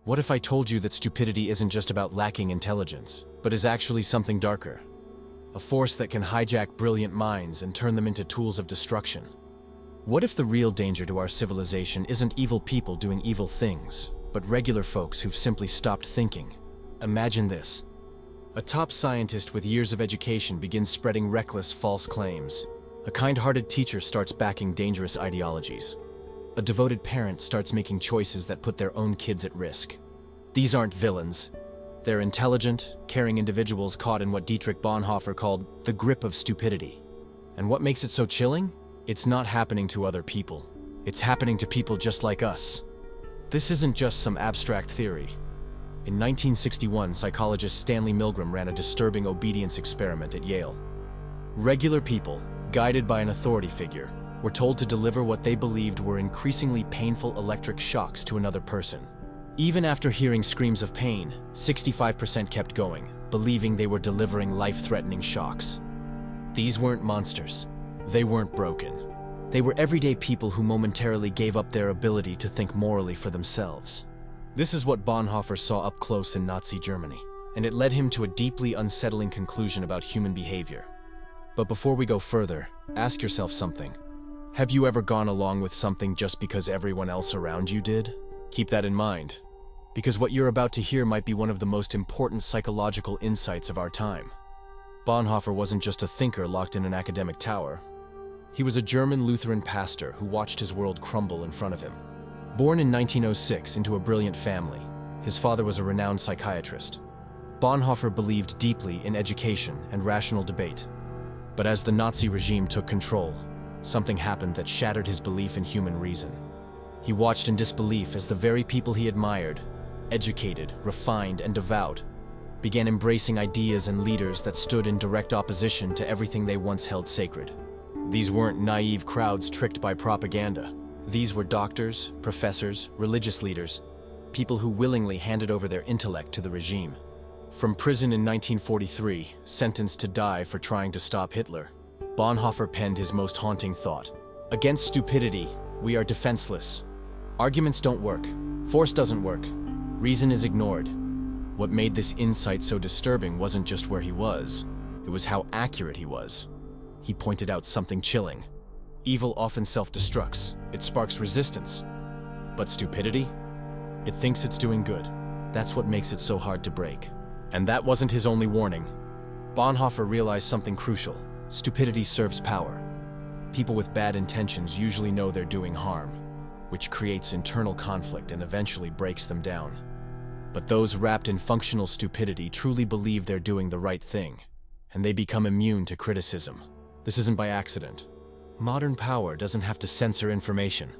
What if I told you that stupidity isn't just about lacking intelligence, but is actually something darker? A force that can hijack brilliant minds and turn them into tools of destruction. What if the real danger to our civilization isn't evil people doing evil things, but regular folks who've simply stopped thinking? Imagine this. A top scientist with years of education begins spreading reckless, false claims. A kind-hearted teacher starts backing dangerous ideologies. A devoted parent starts making choices that put their own kids at risk. These aren't villains. They're intelligent, caring individuals caught in what Dietrich Bonhoeffer called the grip of stupidity. And what makes it so chilling? It's not happening to other people. It's happening to people just like us. This isn't just some abstract theory. In 1961, psychologist Stanley Milgram ran a disturbing obedience experiment at Yale. Regular people, guided by an authority figure, were told to deliver what they believed were increasingly painful electric shocks to another person. Even after hearing screams of pain, 65% kept going, believing they were delivering life-threatening shocks. These weren't monsters. They weren't broken. They were everyday people who momentarily gave up their ability to think morally for themselves. This is what Bonhoeffer saw up close in Nazi Germany, and it led him to a deeply unsettling conclusion about human behavior. But before we go further, ask yourself something. Have you ever gone along with something just because everyone else around you did? Keep that in mind, because what you're about to hear might be one of the most important psychological insights of our time. Bonhoeffer wasn't just a thinker locked in an academic tower. He was a German Lutheran pastor who watched his world crumble in front of him. Born in 1906 into a brilliant family, his father was a renowned psychiatrist. Bonhoeffer believed deeply in education and rational debate. But as the Nazi regime took control, something happened that shattered his belief in human reason. He watched in disbelief as the very people he admired, educated, refined, and devout, began embracing ideas and leaders that stood in direct opposition to everything they once held sacred. These weren't naive crowds tricked by propaganda. These were doctors, professors, religious leaders, people who willingly handed over their intellect to the regime. From prison in 1943, sentenced to die for trying to stop Hitler, Bonhoeffer penned his most haunting thought. Against stupidity, we are defenseless. Arguments don't work. Force doesn't work. Reason is ignored. What made this insight so disturbing wasn't just where he was, it was how accurate he was. He pointed out something chilling. Evil often self-destructs. It sparks resistance. But stupidity? It thinks it's doing good. That's what makes it so hard to break. And that wasn't his only warning. Bonhoeffer realized something crucial. Stupidity serves power. People with bad intentions usually know they're doing harm, which creates internal conflict and eventually breaks them down. But those wrapped in functional stupidity truly believe they're doing the right thing, and they become immune to criticism. This isn't by accident. Modern power doesn't have to censor information.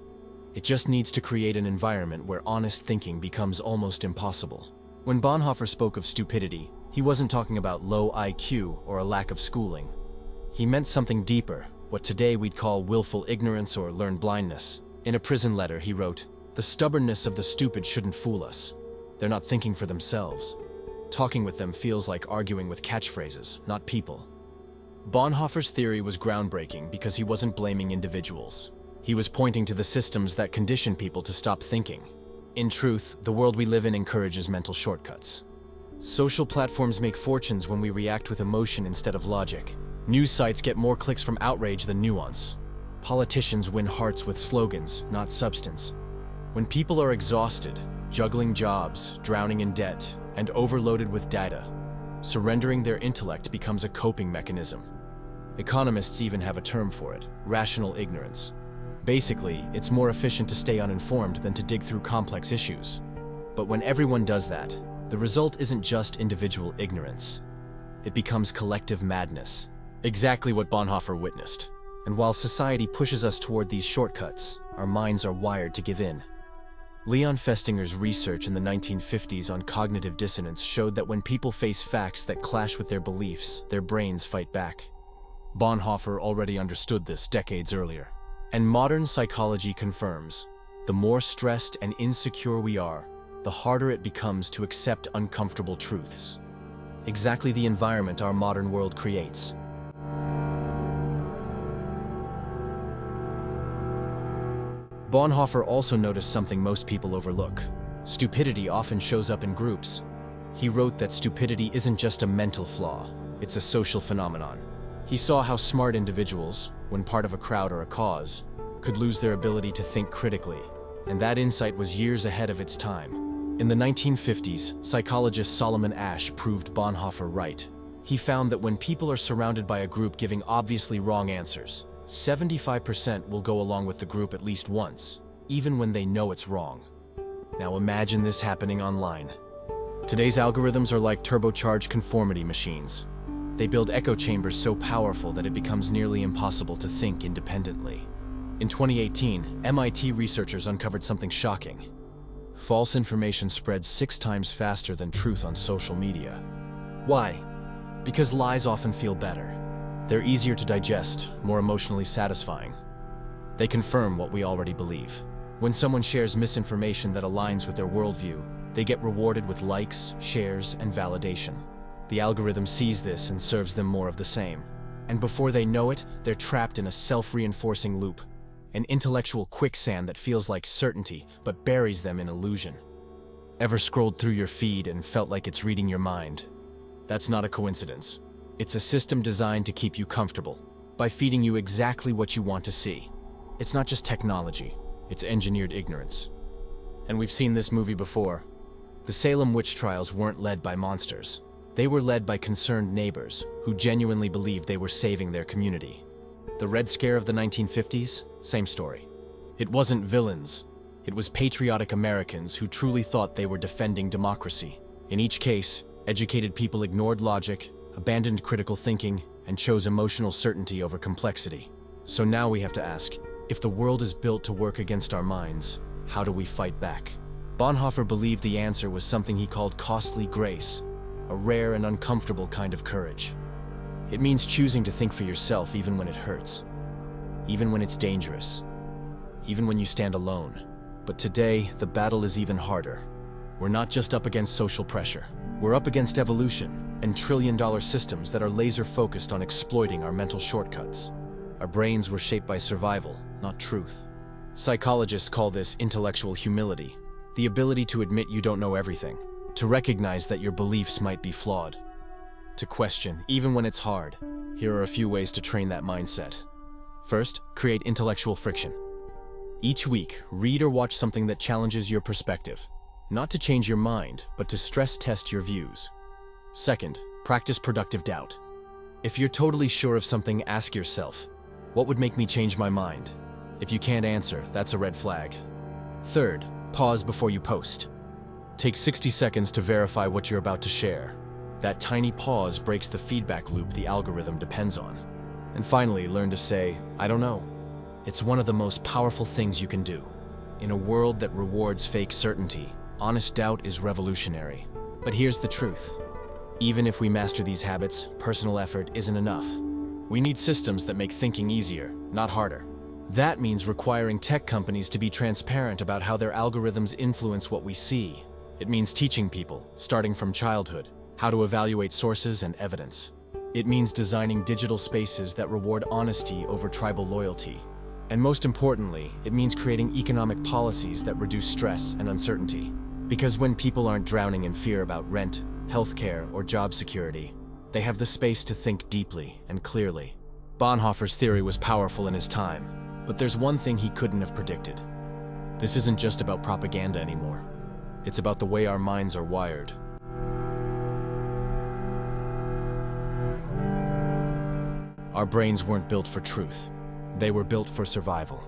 It just needs to create an environment where honest thinking becomes almost impossible. When Bonhoeffer spoke of stupidity, he wasn't talking about low IQ or a lack of schooling. He meant something deeper, what today we'd call willful ignorance or learned blindness. In a prison letter, he wrote, "The stubbornness of the stupid shouldn't fool us. They're not thinking for themselves. Talking with them feels like arguing with catchphrases, not people." Bonhoeffer's theory was groundbreaking because he wasn't blaming individuals. He was pointing to the systems that condition people to stop thinking. In truth, the world we live in encourages mental shortcuts. Social platforms make fortunes when we react with emotion instead of logic. News sites get more clicks from outrage than nuance. Politicians win hearts with slogans, not substance. When people are exhausted, juggling jobs, drowning in debt, and overloaded with data, surrendering their intellect becomes a coping mechanism. Economists even have a term for it: rational ignorance. Basically, it's more efficient to stay uninformed than to dig through complex issues. But when everyone does that, the result isn't just individual ignorance. It becomes collective madness. Exactly what Bonhoeffer witnessed. And while society pushes us toward these shortcuts, our minds are wired to give in. Leon Festinger's research in the 1950s on cognitive dissonance showed that when people face facts that clash with their beliefs, their brains fight back. Bonhoeffer already understood this decades earlier. And modern psychology confirms, the more stressed and insecure we are, the harder it becomes to accept uncomfortable truths. Exactly the environment our modern world creates. Bonhoeffer also noticed something most people overlook: Stupidity often shows up in groups. He wrote that stupidity isn't just a mental flaw, it's a social phenomenon. He saw how smart individuals, when part of a crowd or a cause, could lose their ability to think critically, and that insight was years ahead of its time. In the 1950s, psychologist Solomon Asch proved Bonhoeffer right. He found that when people are surrounded by a group giving obviously wrong answers, 75% will go along with the group at least once, even when they know it's wrong. Now imagine this happening online. Today's algorithms are like turbocharged conformity machines. They build echo chambers so powerful that it becomes nearly impossible to think independently. In 2018, MIT researchers uncovered something shocking. False information spreads 6 times faster than truth on social media. Why? Because lies often feel better. They're easier to digest, more emotionally satisfying. They confirm what we already believe. When someone shares misinformation that aligns with their worldview, they get rewarded with likes, shares, and validation. The algorithm sees this and serves them more of the same. And before they know it, they're trapped in a self-reinforcing loop, an intellectual quicksand that feels like certainty but buries them in illusion. Ever scrolled through your feed and felt like it's reading your mind? That's not a coincidence. It's a system designed to keep you comfortable, by feeding you exactly what you want to see. It's not just technology, it's engineered ignorance. And we've seen this movie before. The Salem witch trials weren't led by monsters. They were led by concerned neighbors who genuinely believed they were saving their community. The Red Scare of the 1950s? Same story. It wasn't villains. It was patriotic Americans who truly thought they were defending democracy. In each case, educated people ignored logic, abandoned critical thinking, and chose emotional certainty over complexity. So now we have to ask, if the world is built to work against our minds, how do we fight back? Bonhoeffer believed the answer was something he called costly grace, a rare and uncomfortable kind of courage. It means choosing to think for yourself even when it hurts, even when it's dangerous, even when you stand alone. But today, the battle is even harder. We're not just up against social pressure. We're up against evolution and trillion-dollar systems that are laser-focused on exploiting our mental shortcuts. Our brains were shaped by survival, not truth. Psychologists call this intellectual humility, the ability to admit you don't know everything, to recognize that your beliefs might be flawed, to question, even when it's hard. Here are a few ways to train that mindset. First, create intellectual friction. Each week, read or watch something that challenges your perspective, not to change your mind, but to stress test your views. Second, practice productive doubt. If you're totally sure of something, ask yourself, what would make me change my mind? If you can't answer, that's a red flag. Third, pause before you post. Take 60 seconds to verify what you're about to share. That tiny pause breaks the feedback loop the algorithm depends on. And finally, learn to say, I don't know. It's one of the most powerful things you can do. In a world that rewards fake certainty, honest doubt is revolutionary. But here's the truth. Even if we master these habits, personal effort isn't enough. We need systems that make thinking easier, not harder. That means requiring tech companies to be transparent about how their algorithms influence what we see. It means teaching people, starting from childhood, how to evaluate sources and evidence. It means designing digital spaces that reward honesty over tribal loyalty. And most importantly, it means creating economic policies that reduce stress and uncertainty. Because when people aren't drowning in fear about rent, healthcare, or job security, they have the space to think deeply and clearly. Bonhoeffer's theory was powerful in his time, but there's one thing he couldn't have predicted. This isn't just about propaganda anymore. It's about the way our minds are wired. Our brains weren't built for truth. They were built for survival.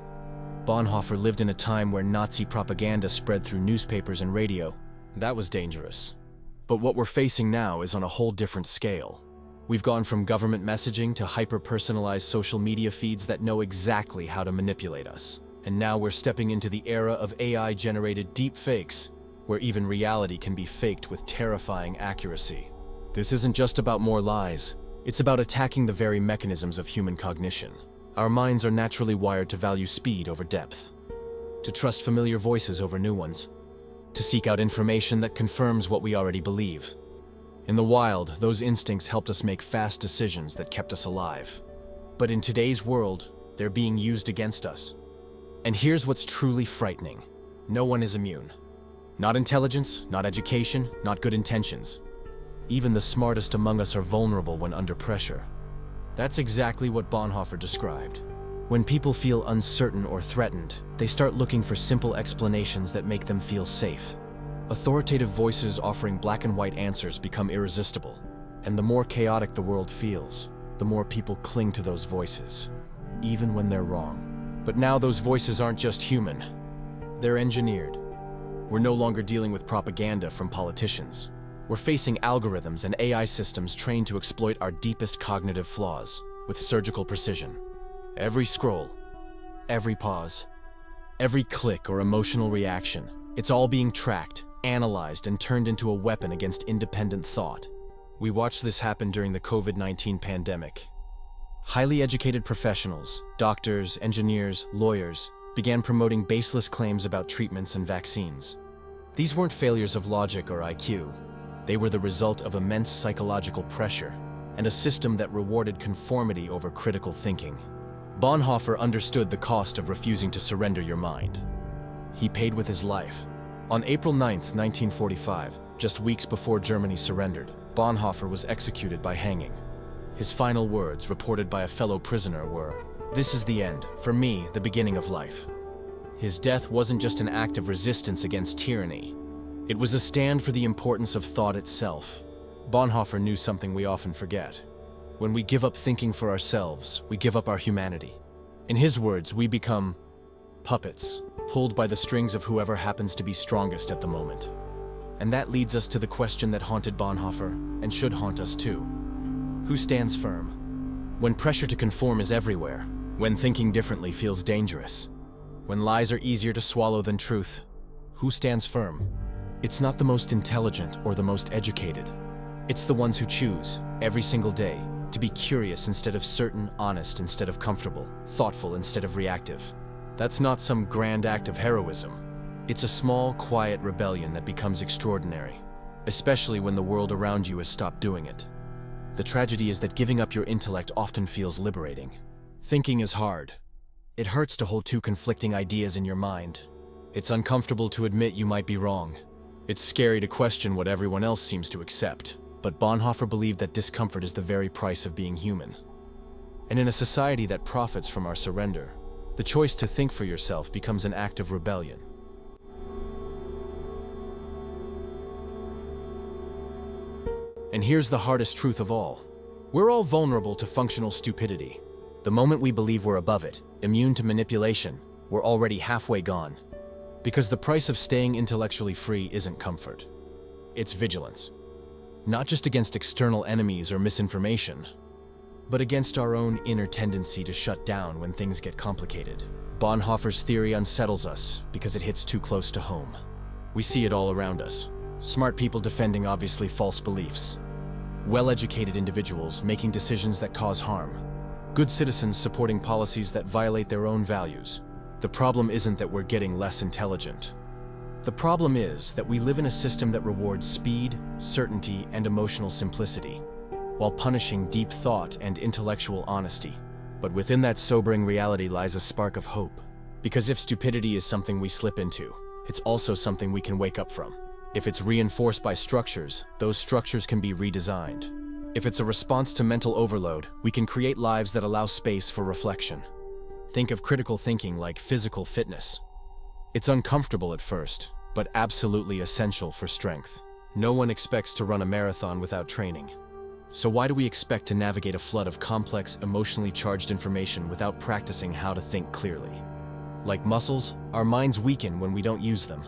Bonhoeffer lived in a time where Nazi propaganda spread through newspapers and radio. That was dangerous. But what we're facing now is on a whole different scale. We've gone from government messaging to hyper-personalized social media feeds that know exactly how to manipulate us. And now we're stepping into the era of AI-generated deep fakes, where even reality can be faked with terrifying accuracy. This isn't just about more lies. It's about attacking the very mechanisms of human cognition. Our minds are naturally wired to value speed over depth, to trust familiar voices over new ones, to seek out information that confirms what we already believe. In the wild, those instincts helped us make fast decisions that kept us alive. But in today's world, they're being used against us. And here's what's truly frightening. No one is immune. Not intelligence, not education, not good intentions. Even the smartest among us are vulnerable when under pressure. That's exactly what Bonhoeffer described. When people feel uncertain or threatened, they start looking for simple explanations that make them feel safe. Authoritative voices offering black and white answers become irresistible. And the more chaotic the world feels, the more people cling to those voices, even when they're wrong. But now those voices aren't just human. They're engineered. We're no longer dealing with propaganda from politicians. We're facing algorithms and AI systems trained to exploit our deepest cognitive flaws with surgical precision. Every scroll, every pause, every click or emotional reaction, it's all being tracked, analyzed, and turned into a weapon against independent thought. We watched this happen during the COVID-19 pandemic. Highly educated professionals, doctors, engineers, lawyers, began promoting baseless claims about treatments and vaccines. These weren't failures of logic or IQ. They were the result of immense psychological pressure and a system that rewarded conformity over critical thinking. Bonhoeffer understood the cost of refusing to surrender your mind. He paid with his life. On April 9, 1945, just weeks before Germany surrendered, Bonhoeffer was executed by hanging. His final words, reported by a fellow prisoner, were, "This is the end, for me, the beginning of life." His death wasn't just an act of resistance against tyranny. It was a stand for the importance of thought itself. Bonhoeffer knew something we often forget. When we give up thinking for ourselves, we give up our humanity. In his words, we become puppets, pulled by the strings of whoever happens to be strongest at the moment. And that leads us to the question that haunted Bonhoeffer, and should haunt us too. Who stands firm? When pressure to conform is everywhere, when thinking differently feels dangerous, when lies are easier to swallow than truth, who stands firm? It's not the most intelligent or the most educated. It's the ones who choose, every single day, to be curious instead of certain, honest instead of comfortable, thoughtful instead of reactive. That's not some grand act of heroism. It's a small, quiet rebellion that becomes extraordinary, especially when the world around you has stopped doing it. The tragedy is that giving up your intellect often feels liberating. Thinking is hard. It hurts to hold two conflicting ideas in your mind. It's uncomfortable to admit you might be wrong. It's scary to question what everyone else seems to accept. But Bonhoeffer believed that discomfort is the very price of being human. And in a society that profits from our surrender, the choice to think for yourself becomes an act of rebellion. And here's the hardest truth of all. We're all vulnerable to functional stupidity. The moment we believe we're above it, immune to manipulation, we're already halfway gone. Because the price of staying intellectually free isn't comfort. It's vigilance. Not just against external enemies or misinformation, but against our own inner tendency to shut down when things get complicated. Bonhoeffer's theory unsettles us because it hits too close to home. We see it all around us. Smart people defending obviously false beliefs. Well-educated individuals making decisions that cause harm. Good citizens supporting policies that violate their own values. The problem isn't that we're getting less intelligent. The problem is that we live in a system that rewards speed, certainty, and emotional simplicity, while punishing deep thought and intellectual honesty. But within that sobering reality lies a spark of hope. Because if stupidity is something we slip into, it's also something we can wake up from. If it's reinforced by structures, those structures can be redesigned. If it's a response to mental overload, we can create lives that allow space for reflection. Think of critical thinking like physical fitness. It's uncomfortable at first, but absolutely essential for strength. No one expects to run a marathon without training. So why do we expect to navigate a flood of complex, emotionally charged information without practicing how to think clearly? Like muscles, our minds weaken when we don't use them.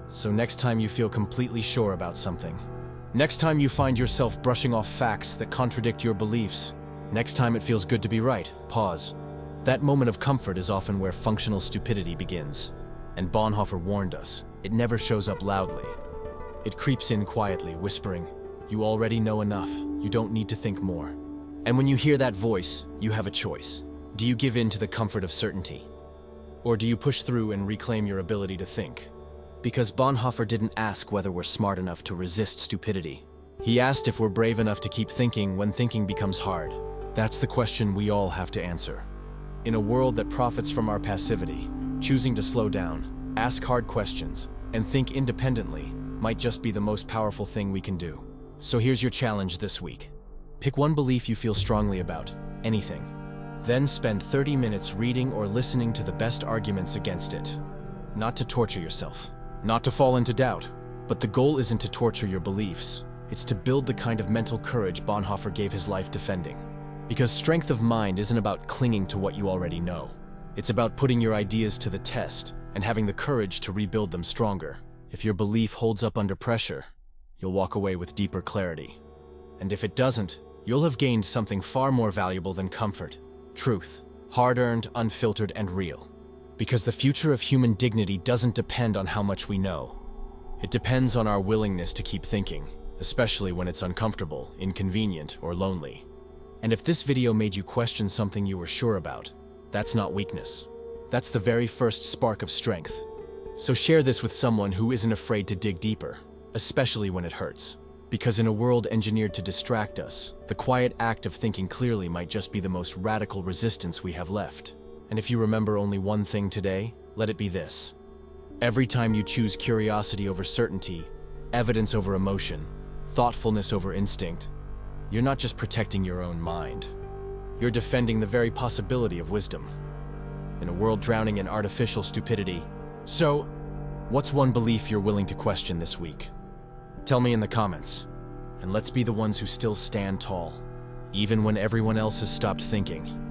So next time you feel completely sure about something, next time you find yourself brushing off facts that contradict your beliefs, next time it feels good to be right, pause. That moment of comfort is often where functional stupidity begins. And Bonhoeffer warned us, it never shows up loudly. It creeps in quietly, whispering, "You already know enough, you don't need to think more." And when you hear that voice, you have a choice. Do you give in to the comfort of certainty? Or do you push through and reclaim your ability to think? Because Bonhoeffer didn't ask whether we're smart enough to resist stupidity. He asked if we're brave enough to keep thinking when thinking becomes hard. That's the question we all have to answer. In a world that profits from our passivity, choosing to slow down, ask hard questions, and think independently might just be the most powerful thing we can do. So here's your challenge this week. Pick one belief you feel strongly about, anything. Then spend 30 minutes reading or listening to the best arguments against it. Not to torture yourself, not to fall into doubt, but the goal isn't to torture your beliefs. It's to build the kind of mental courage Bonhoeffer gave his life defending. Because strength of mind isn't about clinging to what you already know. It's about putting your ideas to the test and having the courage to rebuild them stronger. If your belief holds up under pressure, you'll walk away with deeper clarity. And if it doesn't, you'll have gained something far more valuable than comfort. Truth, hard-earned, unfiltered, and real. Because the future of human dignity doesn't depend on how much we know. It depends on our willingness to keep thinking, especially when it's uncomfortable, inconvenient, or lonely. And if this video made you question something you were sure about, that's not weakness. That's the very first spark of strength. So share this with someone who isn't afraid to dig deeper, especially when it hurts. Because in a world engineered to distract us, the quiet act of thinking clearly might just be the most radical resistance we have left. And if you remember only one thing today, let it be this. Every time you choose curiosity over certainty, evidence over emotion, thoughtfulness over instinct, you're not just protecting your own mind. You're defending the very possibility of wisdom. In a world drowning in artificial stupidity. So, what's one belief you're willing to question this week? Tell me in the comments, and let's be the ones who still stand tall, even when everyone else has stopped thinking.